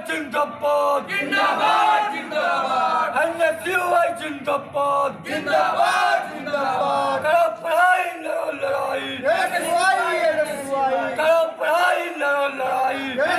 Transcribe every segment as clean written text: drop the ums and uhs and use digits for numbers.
जिंदाबाद जिंदाबाद जिंदाबाद एनएसयूआई जिंदाबाद जिंदाबाद जिंदाबाद करो पढ़ाई लड़ो लड़ाई करो पढ़ाई लड़ो लड़ाई।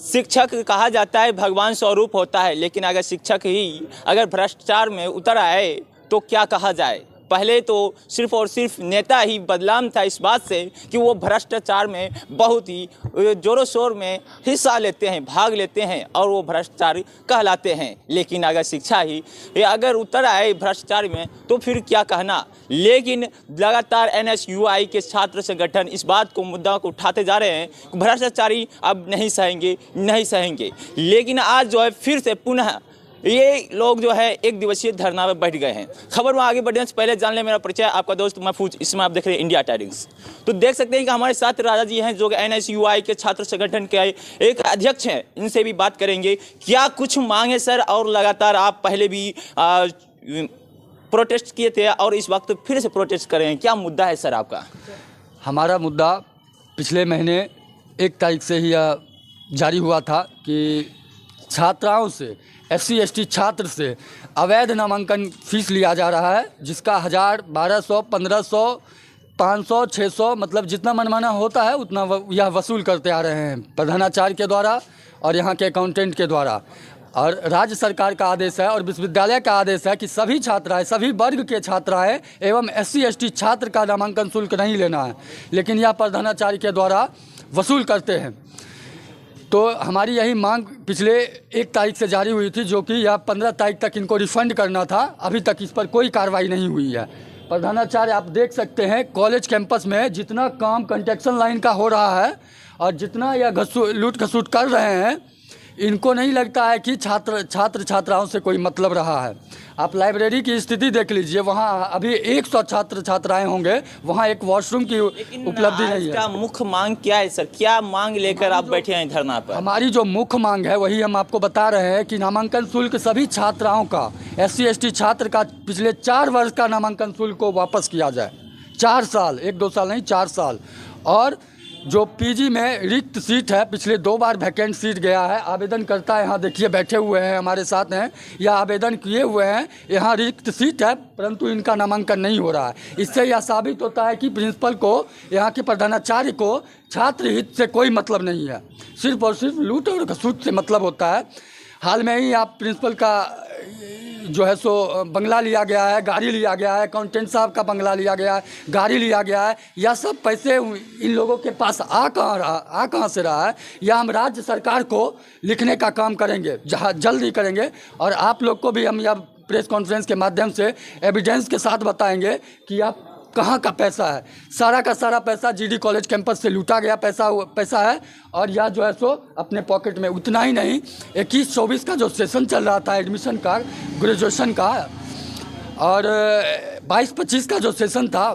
शिक्षक कहा जाता है भगवान स्वरूप होता है, लेकिन अगर शिक्षक ही अगर भ्रष्टाचार में उतर आए तो क्या कहा जाए। पहले तो सिर्फ और सिर्फ नेता ही बदनाम था इस बात से कि वो भ्रष्टाचार में बहुत ही ज़ोरों शोर में हिस्सा लेते हैं, भाग लेते हैं और वो भ्रष्टाचारी कहलाते हैं। लेकिन अगर शिक्षा ही अगर उतर आए भ्रष्टाचार में तो फिर क्या कहना। लेकिन लगातार एनएसयूआई के छात्र संगठन इस बात को मुद्दा को उठाते जा रहे हैं कि भ्रष्टाचारी अब नहीं सहेंगे। लेकिन आज जो है फिर से पुनः ये लोग जो है एक दिवसीय धरना में बैठ गए हैं। खबर में आगे बढ़ने से पहले जान ले मेरा परिचय, आपका दोस्त महफूज। इसमें आप देख रहे हैं इंडिया टाइम्स। तो देख सकते हैं कि हमारे साथ राजा जी हैं जो एनएसयूआई के छात्र संगठन के एक अध्यक्ष हैं। इनसे भी बात करेंगे क्या कुछ मांग है सर। और लगातार आप पहले भी प्रोटेस्ट किए थे और इस वक्त फिर से प्रोटेस्ट कर रहे हैं, क्या मुद्दा है सर आपका? हमारा मुद्दा पिछले महीने 1 तारीख से ही जारी हुआ था कि छात्राओं से SC ST छात्र से अवैध नामांकन फीस लिया जा रहा है, जिसका 1000, 1200, 1500, 500, 600 मतलब जितना मनमाना होता है उतना यह वसूल करते आ रहे हैं प्रधानाचार्य के द्वारा और यहाँ के अकाउंटेंट के द्वारा। और राज्य सरकार का आदेश है और विश्वविद्यालय का आदेश है कि सभी छात्राएं, सभी वर्ग के छात्राएं एवं SC ST छात्र का नामांकन शुल्क नहीं लेना है, लेकिन यह प्रधानाचार्य के द्वारा वसूल करते हैं। तो हमारी यही मांग पिछले 1 तारीख से जारी हुई थी, जो कि यह 15 तारीख तक इनको रिफंड करना था। अभी तक इस पर कोई कार्रवाई नहीं हुई है। प्रधानाचार्य आप देख सकते हैं कॉलेज कैंपस में जितना काम कंस्ट्रक्शन लाइन का हो रहा है और जितना यह लूट खसूट कर रहे हैं, इनको नहीं लगता है कि छात्र छात्राओं से कोई मतलब रहा है। आप लाइब्रेरी की स्थिति देख लीजिए, वहाँ अभी 100 छात्र छात्राएं होंगे, वहाँ एक वॉशरूम की उपलब्धि नहीं है। मुख्य मांग क्या है सर? क्या मांग लेकर आप बैठे हैं धरना पर? हमारी जो मुख्य मांग है वही हम आपको बता रहे हैं कि नामांकन शुल्क सभी छात्राओं का, SC ST छात्र का पिछले 4 वर्ष का नामांकन शुल्क को वापस किया जाए। 4 साल, 1-2 साल नहीं, 4 साल। और जो PG में रिक्त सीट है, पिछले 2 बार वैकेंट सीट गया है। आवेदनकर्ता यहाँ देखिए बैठे हुए हैं, हमारे साथ हैं, या आवेदन किए हुए हैं। यहाँ रिक्त सीट है परंतु इनका नामांकन नहीं हो रहा है। इससे यह साबित होता है कि प्रिंसिपल को, यहाँ के प्रधानाचार्य को छात्र हित से कोई मतलब नहीं है, सिर्फ और सिर्फ लूट और घसूट से मतलब होता है। हाल में ही आप प्रिंसिपल का जो है सो बंगला लिया गया है, गाड़ी लिया गया है, अकाउंटेंट साहब का बंगला लिया गया है, गाड़ी लिया गया है। यह सब पैसे इन लोगों के पास आ कहाँ से रहा है? यह हम राज्य सरकार को लिखने का काम करेंगे, जहाँ जल्द ही करेंगे। और आप लोग को भी हम यह प्रेस कॉन्फ्रेंस के माध्यम से एविडेंस के साथ बताएंगे कि आप कहाँ का पैसा है। सारा का सारा पैसा GD कॉलेज कैंपस से लूटा गया पैसा है। और यह जो है सो अपने पॉकेट में, उतना ही नहीं, 21-24 का जो सेशन चल रहा था एडमिशन का, ग्रेजुएशन का, और 22-25 का जो सेशन था,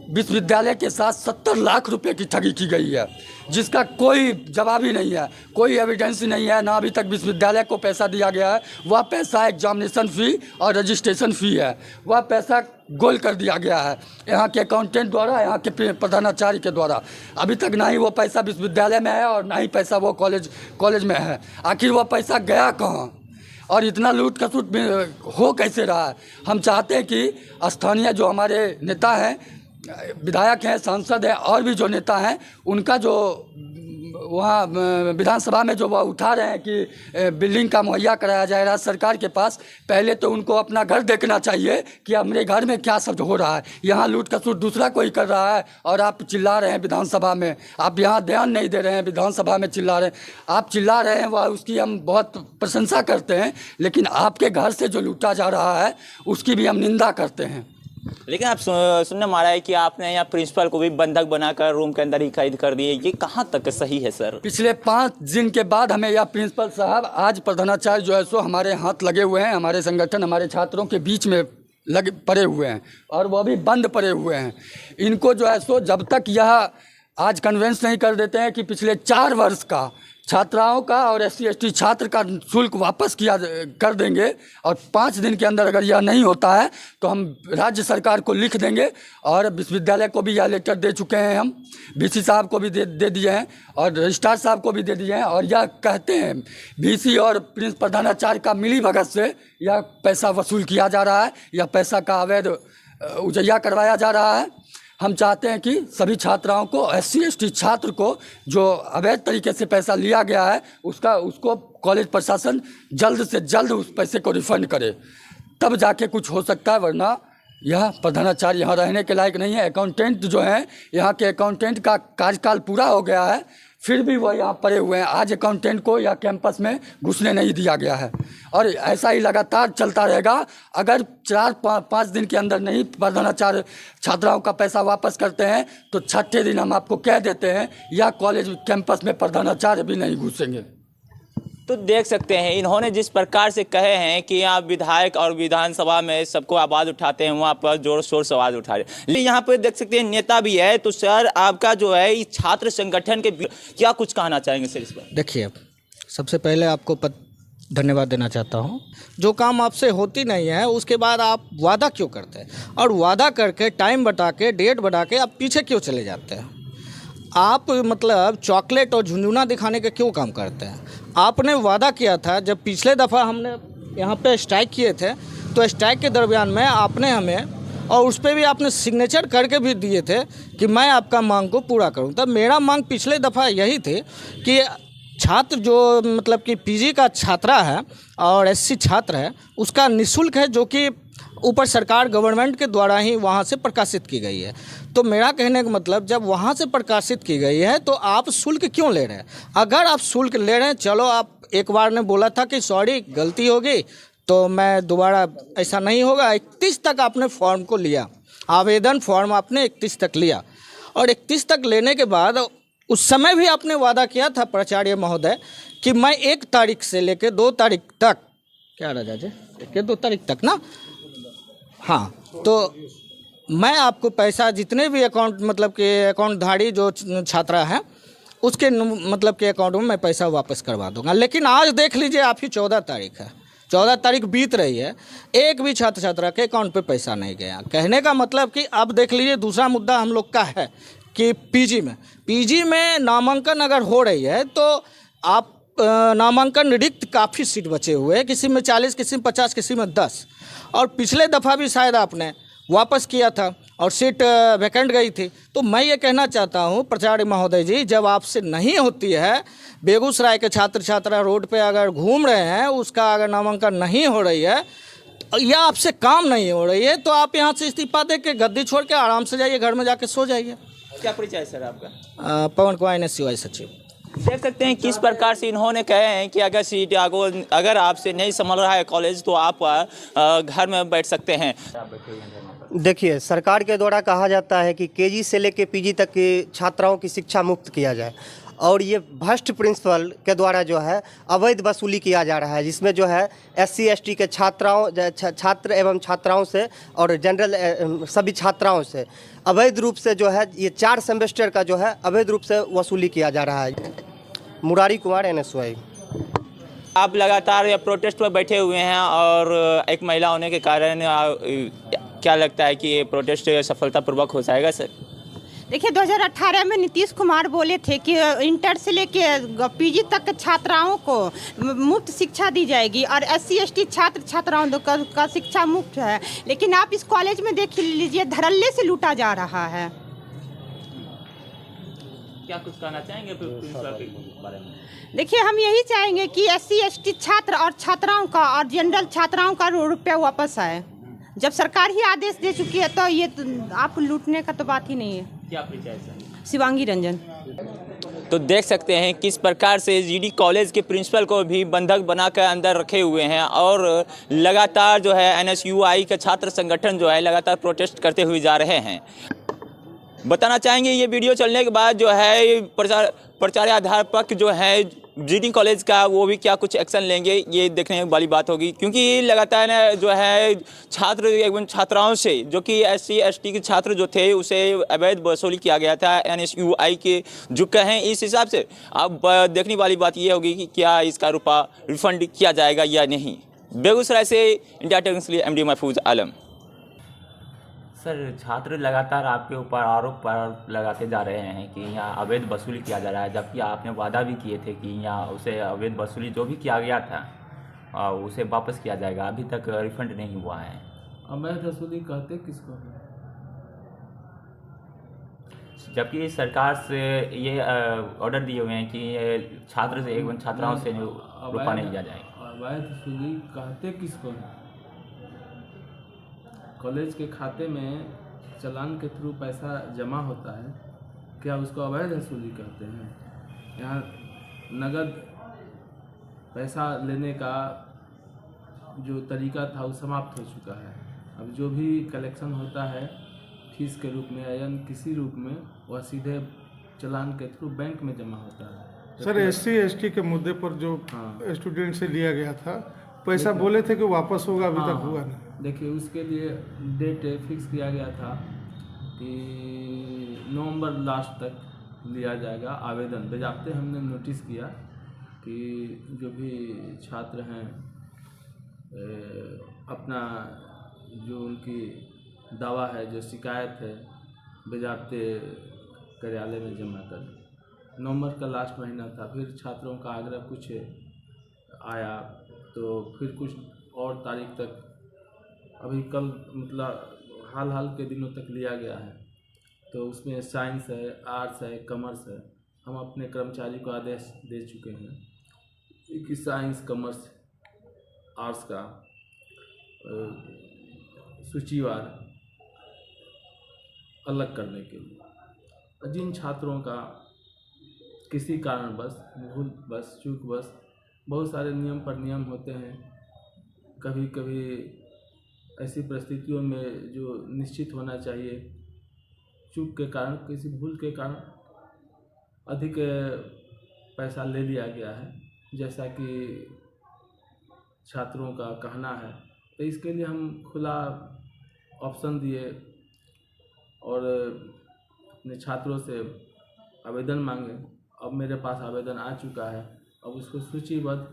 विश्वविद्यालय के साथ 70 लाख रुपए की ठगी की गई है, जिसका कोई जवाब ही नहीं है, कोई एविडेंस नहीं है। ना अभी तक विश्वविद्यालय को पैसा दिया गया है। वह पैसा एग्जामिनेशन फ़ी और रजिस्ट्रेशन फ़ी है, वह पैसा गोल कर दिया गया है यहाँ के अकाउंटेंट द्वारा, यहाँ के प्रधानाचार्य के द्वारा। अभी तक ना ही वो पैसा विश्वविद्यालय में है और ना ही पैसा वो कॉलेज में है। आखिर वह पैसा गया कहाँ और इतना लूट खसूट हो कैसे रहा है? हम चाहते हैं कि स्थानीय जो हमारे नेता हैं, विधायक हैं, सांसद हैं और भी जो नेता हैं, उनका जो वहाँ विधानसभा में जो वह उठा रहे हैं कि बिल्डिंग का मुहैया कराया जाए राज्य सरकार के पास, पहले तो उनको अपना घर देखना चाहिए कि हमारे घर में क्या सब हो रहा है। यहाँ लूट खसूट दूसरा कोई कर रहा है और आप चिल्ला रहे हैं विधानसभा में। आप यहाँ ध्यान नहीं दे रहे हैं, विधानसभा में चिल्ला रहे हैं। आप चिल्ला रहे हैं, वह उसकी हम बहुत प्रशंसा करते हैं, लेकिन आपके घर से जो लूटा जा रहा है उसकी भी हम निंदा करते हैं। लेकिन आप सुनने में आ रहा है कि आपने यहाँ प्रिंसिपल को भी बंधक बनाकर रूम के अंदर ही कैद कर दिए, ये कहाँ तक सही है सर? पिछले 5 दिन के बाद हमें यह प्रिंसिपल साहब, आज प्रधानाचार्य जो है सो हमारे हाथ लगे हुए हैं, हमारे संगठन, हमारे छात्रों के बीच में पड़े हुए हैं और वह भी बंद पड़े हुए हैं। इनको जो है सो जब तक यह आज कन्वेंस नहीं कर देते हैं कि पिछले 4 वर्ष का छात्राओं का और SC/ST छात्र का शुल्क वापस कर देंगे, और 5 दिन के अंदर अगर यह नहीं होता है तो हम राज्य सरकार को लिख देंगे, और विश्वविद्यालय को भी यह लेटर दे चुके हैं, हम VC साहब को भी दे दिए हैं और रजिस्ट्रार साहब को भी दे दिए हैं, और यह कहते हैं VC और प्रिंस प्रधानाचार्य का मिलीभगत से यह पैसा वसूल किया जा रहा है, यह पैसा का अवैध उजैया करवाया जा रहा है। हम चाहते हैं कि सभी छात्राओं को, SC/ST छात्र को जो अवैध तरीके से पैसा लिया गया है उसको कॉलेज प्रशासन जल्द से जल्द उस पैसे को रिफंड करे, तब जाके कुछ हो सकता है, वरना यह प्रधानाचार्य यहाँ रहने के लायक नहीं है। अकाउंटेंट जो हैं, यहाँ के अकाउंटेंट का कार्यकाल पूरा हो गया है, फिर भी वो यहाँ पड़े हुए हैं। आज अकाउंटेंट को या कैंपस में घुसने नहीं दिया गया है, और ऐसा ही लगातार चलता रहेगा। अगर 4-5 दिन के अंदर नहीं प्रधानाचार्य छात्राओं का पैसा वापस करते हैं तो 6ठे दिन हम आपको कह देते हैं या कॉलेज कैंपस में प्रधानाचार्य भी नहीं घुसेंगे। तो देख सकते हैं इन्होंने जिस प्रकार से कहे हैं कि यहाँ विधायक और विधानसभा में सबको आवाज़ उठाते हैं, वहाँ पर जोर शोर से आवाज़ उठा रहे हैं। लेकिन यहाँ पर देख सकते हैं नेता भी है। तो सर, आपका जो है इस छात्र संगठन के क्या कुछ कहना चाहेंगे सर इस पर? देखिए, सबसे पहले आपको धन्यवाद देना चाहता हूँ। जो काम आपसे होती नहीं है उसके बाद आप वादा क्यों करते हैं, और वादा करके टाइम बढ़ा के, डेट बढ़ा के आप पीछे क्यों चले जाते हैं? आप मतलब चॉकलेट और झुंझुना दिखाने के क्यों काम करते हैं? आपने वादा किया था, जब पिछले दफ़ा हमने यहाँ पे स्ट्राइक किए थे तो स्ट्राइक के दरमियान में आपने हमें, और उस पर भी आपने सिग्नेचर करके भी दिए थे कि मैं आपका मांग को पूरा करूँ। तब मेरा मांग पिछले दफ़ा यही थी कि छात्र जो मतलब कि PG का छात्रा है और SC छात्र है उसका निःशुल्क है, जो कि ऊपर सरकार गवर्नमेंट के द्वारा ही वहाँ से प्रकाशित की गई है। तो मेरा कहने का मतलब, जब वहाँ से प्रकाशित की गई है तो आप शुल्क क्यों ले रहे हैं? अगर आप शुल्क ले रहे हैं, चलो, आप एक बार ने बोला था कि सॉरी गलती होगी तो मैं दोबारा, ऐसा नहीं होगा। 31 तक आपने फॉर्म को लिया, आवेदन फॉर्म आपने 31 तक लिया, और 31 तक लेने के बाद उस समय भी आपने वादा किया था प्राचार्य महोदय कि मैं 1 तारीख से लेकर 2 तारीख तक, क्या राजा जी, 2 तारीख तक ना, हाँ, तो मैं आपको पैसा जितने भी अकाउंट मतलब कि अकाउंटधारी जो छात्रा है उसके मतलब के अकाउंट में मैं पैसा वापस करवा दूंगा। लेकिन आज देख लीजिए, आप ही 14 तारीख है, 14 तारीख बीत रही है, एक भी छात्र छात्रा के अकाउंट पे पैसा नहीं गया। कहने का मतलब कि अब देख लीजिए, दूसरा मुद्दा हम लोग का है कि PG में नामांकन अगर हो रही है तो आप नामांकन रिक्त काफ़ी सीट बचे हुए हैं, किसी में 40, किसी में 50, किसी में 10, और पिछले दफ़ा भी शायद आपने वापस किया था और सीट वैकेंट गई थी। तो मैं ये कहना चाहता हूँ प्राचार्य महोदय जी, जब आपसे नहीं होती है, बेगूसराय के छात्र छात्रा रोड पे अगर घूम रहे हैं, उसका अगर नामांकन नहीं हो रही है या आपसे काम नहीं हो रही है, तो आप यहाँ से इस्तीफा दे के गद्दी छोड़ के आराम से जाइए, घर में जाके सो जाइए। क्या परिचय सर आपका? पवन कुमार NSUI सचिव। देख सकते हैं किस प्रकार से इन्होंने कहे हैं कि अगर आपसे नहीं संभल रहा है कॉलेज तो आप घर में बैठ सकते हैं। देखिए, सरकार के द्वारा कहा जाता है कि KG से लेकर PG तक की छात्राओं की शिक्षा मुक्त किया जाए, और ये भ्रष्ट प्रिंसिपल के द्वारा जो है अवैध वसूली किया जा रहा है, जिसमें जो है SC/ST के छात्र एवं छात्राओं से और जनरल सभी छात्राओं से अवैध रूप से जो है ये 4 सेमेस्टर का जो है अवैध रूप से वसूली किया जा रहा है। मुरारी कुमार NSUI। आप लगातार ये प्रोटेस्ट पर बैठे हुए हैं, और एक महिला होने के कारण क्या लगता है कि ये प्रोटेस्ट सफलतापूर्वक हो जाएगा सर? देखिए, 2018 में नीतीश कुमार बोले थे कि इंटर से लेके PG तक के छात्राओं को मुफ्त शिक्षा दी जाएगी, और SC/ST छात्र छात्राओं का शिक्षा मुफ्त है। लेकिन आप इस कॉलेज में देख लीजिए, धड़ल्ले से लूटा जा रहा है। क्या कुछ कहना चाहेंगे प्रिंसिपल के बारे में? देखिए, हम यही चाहेंगे कि SC/ST छात्र और छात्राओं का और जनरल छात्राओं का रुपया वापस आए। जब सरकार ही आदेश दे चुकी है तो ये आप लूटने का तो बात ही नहीं है। क्या परिचय सर? शिवांगी रंजन। तो देख सकते हैं किस प्रकार से GD कॉलेज के प्रिंसिपल को भी बंधक बनाकर अंदर रखे हुए हैं, और लगातार जो है NSUI का छात्र संगठन जो है लगातार प्रोटेस्ट करते हुए जा रहे हैं। बताना चाहेंगे ये वीडियो चलने के बाद जो है प्राचार्य अध्यापक जो है जीडी कॉलेज का वो भी क्या कुछ एक्शन लेंगे, ये देखने वाली बात होगी। क्योंकि लगातार जो है छात्र एवं छात्राओं से, जो कि SC ST के छात्र जो थे उसे अवैध वसूली किया गया था NSUI के जो कहें, इस हिसाब से अब देखने वाली बात ये होगी कि क्या इसका रुपया रिफंड किया जाएगा या नहीं। बेगूसराय से इंडिया टाइम्स के लिए MD महफूज आलम। सर, छात्र लगातार आपके ऊपर आरोप लगाते जा रहे हैं कि यहाँ अवैध वसूली किया जा रहा है, जबकि आपने वादा भी किए थे कि यहाँ उसे अवैध वसूली जो भी किया गया था उसे वापस किया जाएगा। अभी तक रिफंड नहीं हुआ है। अवैध वसूली कहते किसको है? जबकि सरकार से ये ऑर्डर दिए हुए हैं कि छात्र से एवं छात्राओं से रुपया नहीं लिया जाएगा। अवैध वसूली कहते किसको है? कॉलेज के खाते में चालान के थ्रू पैसा जमा होता है, क्या उसको अवैध वसूली कहते हैं? यहाँ नगद पैसा लेने का जो तरीका था वो समाप्त हो चुका है। अब जो भी कलेक्शन होता है फीस के रूप में या किसी रूप में, वह सीधे चालान के थ्रू बैंक में जमा होता है। सर, SC ST के मुद्दे पर जो स्टूडेंट से लिया गया था पैसा, बोले थे कि वापस होगा, अभी तक हुआ नहीं। देखिए, उसके लिए डेट फिक्स किया गया था कि नवंबर लास्ट तक लिया जाएगा आवेदन। बजाते हमने नोटिस किया कि जो भी छात्र हैं अपना जो उनकी दावा है, जो शिकायत है, बजाते कार्यालय में जमा कर। नवंबर का लास्ट महीना था, फिर छात्रों का आग्रह कुछ आया तो फिर कुछ और तारीख तक, अभी कल मतलब हाल के दिनों तक लिया गया है। तो उसमें साइंस है, आर्ट्स है, कॉमर्स है। हम अपने कर्मचारी को आदेश दे चुके हैं कि साइंस, कॉमर्स, आर्ट्स का सूचीवार अलग करने के लिए। जिन छात्रों का किसी कारणवश, भूलवश, चूकवश, बहुत सारे नियम पर नियम होते हैं, कभी कभी ऐसी परिस्थितियों में जो निश्चित होना चाहिए, चूक के कारण, किसी भूल के कारण अधिक पैसा ले लिया गया है, जैसा कि छात्रों का कहना है। तो इसके लिए हम खुला ऑप्शन दिए और अपने छात्रों से आवेदन मांगे। अब मेरे पास आवेदन आ चुका है, अब उसको सूचीबद्ध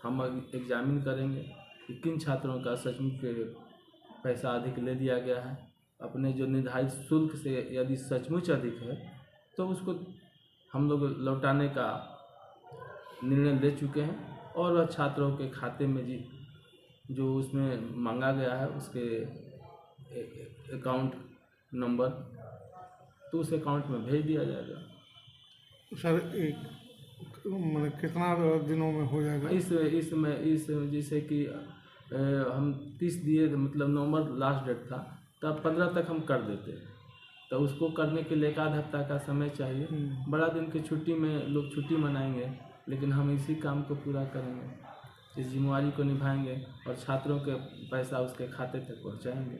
हम एग्जामिन करेंगे कि किन छात्रों का सचमुच पैसा अधिक ले लिया गया है। अपने जो निर्धारित शुल्क से यदि सचमुच अधिक है तो उसको हम लोग लौटाने का निर्णय ले चुके हैं, और वह छात्रों के खाते में जो उसमें मांगा गया है उसके अकाउंट नंबर, तो उस अकाउंट में भेज दिया जाएगा। सर, मतलब कितना दिनों में हो जाएगा? इस जैसे कि हम 30 दिए, मतलब नवंबर लास्ट डेट था, तब 15 तक हम कर देते, तो उसको करने के लिए 1 हफ्ता का समय चाहिए। बड़ा दिन की छुट्टी में लोग छुट्टी मनाएंगे, लेकिन हम इसी काम को पूरा करेंगे, इस जिम्मेवारी को निभाएंगे और छात्रों के पैसा उसके खाते तक पहुंचाएंगे।